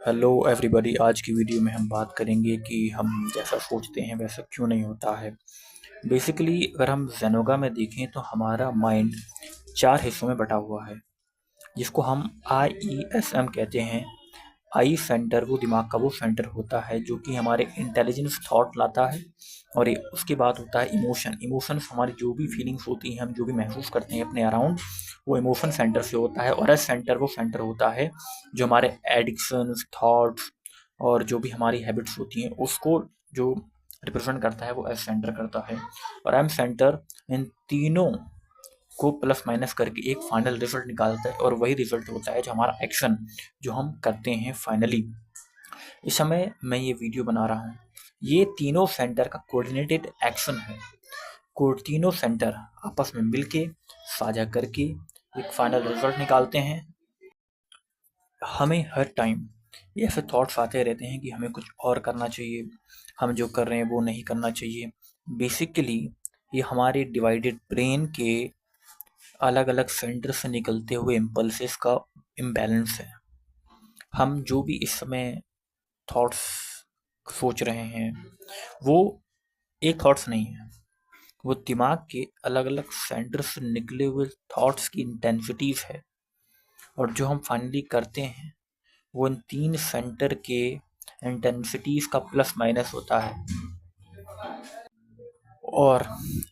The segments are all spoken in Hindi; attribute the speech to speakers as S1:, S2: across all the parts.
S1: Hello everybody. आज की वीडियो में हम बात करेंगे कि हम जैसा सोचते हैं वैसा क्यों नहीं होता है। बेसिकली अगर हम ज़ेनोगा में देखें तो हमारा माइंड 4 हिस्सों में बटा हुआ है, जिसको हम IESM कहते हैं। आई सेंटर वो दिमाग का वो सेंटर होता है जो कि हमारे इंटेलिजेंस थॉट लाता है, और उसके बाद होता है इमोशंस हमारी जो भी फीलिंग्स होती हैं, हम जो भी महसूस करते हैं अपने अराउंड, वो इमोशन सेंटर से होता है। और एस सेंटर वो सेंटर होता है जो हमारे एडिक्शंस थॉट्स और जो भी हमारी हैबिट्स होती हैं उसको जो रिप्रेजेंट करता है वो एस सेंटर करता है। और एम सेंटर इन तीनों को प्लस माइनस करके एक फाइनल रिजल्ट निकालता है, और वही रिजल्ट होता है जो हमारा एक्शन जो हम करते हैं फाइनली। इस समय मैं ये वीडियो बना रहा हूँ, ये तीनों सेंटर का कोऑर्डिनेटेड एक्शन है। तीनों सेंटर आपस में मिलके साझा करके एक फाइनल रिजल्ट निकालते हैं। हमें हर टाइम ऐसे थॉट्स आते रहते हैं कि हमें कुछ और करना चाहिए, हम जो कर रहे हैं वो नहीं करना चाहिए। बेसिकली ये हमारे डिवाइडेड ब्रेन के अलग अलग सेंटर से निकलते हुए इम्पल्सेस का इम्बैलेंस है। हम जो भी इस समय थॉट्स सोच रहे हैं वो एक थॉट्स नहीं है, वो दिमाग के अलग अलग सेंटर से निकले हुए थॉट्स की इंटेंसिटीज है। और जो हम फाइनली करते हैं वो इन तीन सेंटर के इंटेंसिटीज का प्लस माइनस होता है। और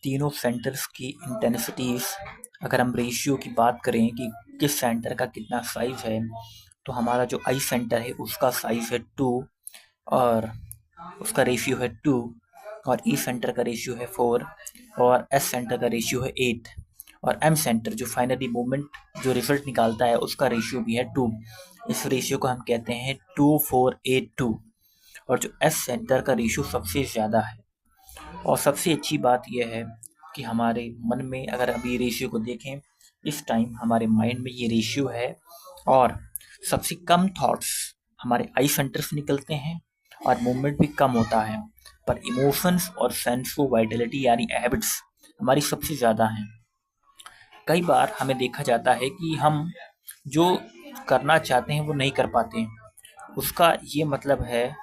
S1: तीनों सेंटर्स की इंटेंसिटीज, अगर हम रेशियो की बात करें कि किस सेंटर का कितना साइज है, तो हमारा जो आई सेंटर है उसका साइज है 2, और उसका रेशियो है 2, और ई सेंटर का रेशियो है 4, और एस सेंटर का रेशियो है 8, और एम सेंटर जो फाइनली मूवमेंट जो रिजल्ट निकालता है उसका रेशियो भी है 2। इस रेशियो को हम कहते हैं 2, 4, 8, 2। और जो एस सेंटर का रेशियो सबसे ज़्यादा है। और सबसे अच्छी बात यह है कि हमारे मन में अगर अभी रेशियो को देखें, इस टाइम हमारे माइंड में ये रेशियो है, और सबसे कम थॉट्स हमारे आई सेंटर से निकलते हैं, और मूवमेंट भी कम होता है। पर इमोशंस और सेंस ऑफ वाइटलिटी यानी हैबिट्स हमारी सबसे ज़्यादा हैं। कई बार हमें देखा जाता है कि हम जो करना चाहते हैं वो नहीं कर पाते हैं। उसका ये मतलब है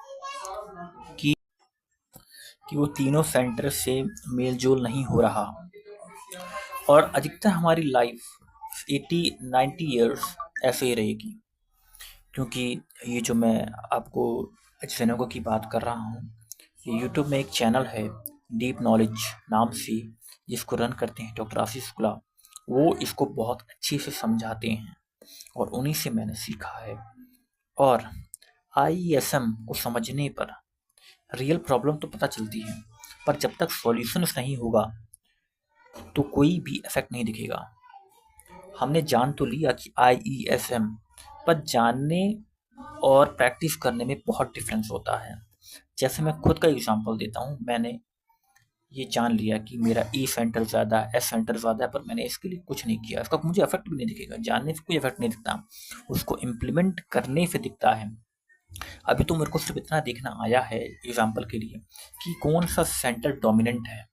S1: कि वो तीनों सेंटर से मेल जोल नहीं हो रहा। और अधिकतर हमारी लाइफ 80-90 ईयर्स ऐसे ही रहेगी, क्योंकि ये जो मैं आपको जेनोगो की बात कर रहा हूँ, ये यूट्यूब में एक चैनल है डीप नॉलेज नाम से, जिसको रन करते हैं डॉक्टर आशीष शुक्ला। वो इसको बहुत अच्छे से समझाते हैं और उन्हीं से मैंने सीखा है। और IESM को समझने पर रियल प्रॉब्लम तो पता चलती है, पर जब तक सॉल्यूशन नहीं होगा तो कोई भी इफेक्ट नहीं दिखेगा। हमने जान तो लिया कि IESM, पर जानने और प्रैक्टिस करने में बहुत डिफरेंस होता है। जैसे मैं खुद का एग्जांपल देता हूँ, मैंने ये जान लिया कि मेरा ई सेंटर ज़्यादा है, एस सेंटर ज़्यादा है, पर मैंने इसके लिए कुछ नहीं किया। इसका मुझे इफेक्ट भी नहीं दिखेगा, जानने से कोई इफेक्ट नहीं दिखता, उसको इम्प्लीमेंट करने से दिखता है। अभी तो मेरे को सिर्फ इतना देखना आया है एग्जाम्पल के लिए कि कौन सा सेंटर डोमिनेंट है,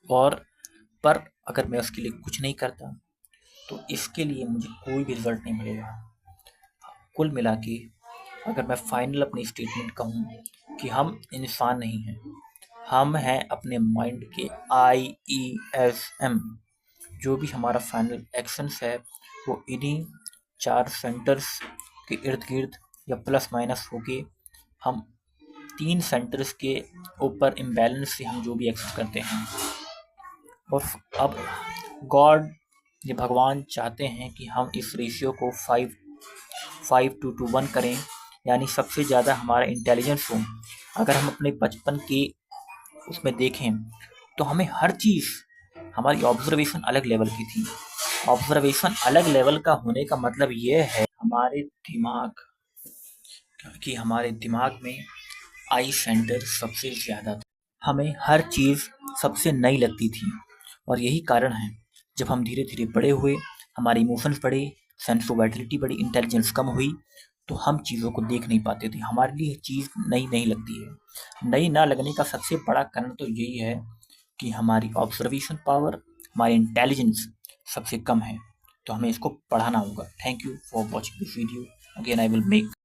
S1: और पर अगर मैं उसके लिए कुछ नहीं करता तो इसके लिए मुझे कोई भी रिजल्ट नहीं मिलेगा। कुल मिला के अगर मैं फाइनल अपनी स्टेटमेंट कहूँ कि हम इंसान नहीं हैं, हम हैं अपने माइंड के IESM। जो भी हमारा फाइनल एक्शंस है वो इन्हीं 4 सेंटर्स के इर्द गिर्द या प्लस माइनस होके हम 3 सेंटर्स के ऊपर इम्बैलेंस से हम जो भी एक्सेस करते हैं। और अब गॉड ये भगवान चाहते हैं कि हम इस रेशियो को 5:1 करें, यानी सबसे ज़्यादा हमारा इंटेलिजेंस हो। अगर हम अपने बचपन के उसमें देखें तो हमें हर चीज़, हमारी ऑब्जर्वेशन अलग लेवल की थी। ऑब्जर्वेशन अलग लेवल का होने का मतलब ये है हमारे दिमाग में आई सेंटर सबसे ज़्यादा था। हमें हर चीज़ सबसे नई लगती थी, और यही कारण है जब हम धीरे धीरे बड़े हुए, हमारे इमोशंस बढ़े, सेंस ऑफ वाइटलिटी बढ़ी, इंटेलिजेंस कम हुई, तो हम चीज़ों को देख नहीं पाते थे। हमारे लिए चीज़ नई नहीं लगती है। नई ना लगने का सबसे बड़ा कारण तो यही है कि हमारी ऑब्जर्वेशन पावर, हमारी इंटेलिजेंस सबसे कम है। तो हमें इसको बढ़ाना होगा। Thank you for watching this video. Again I will make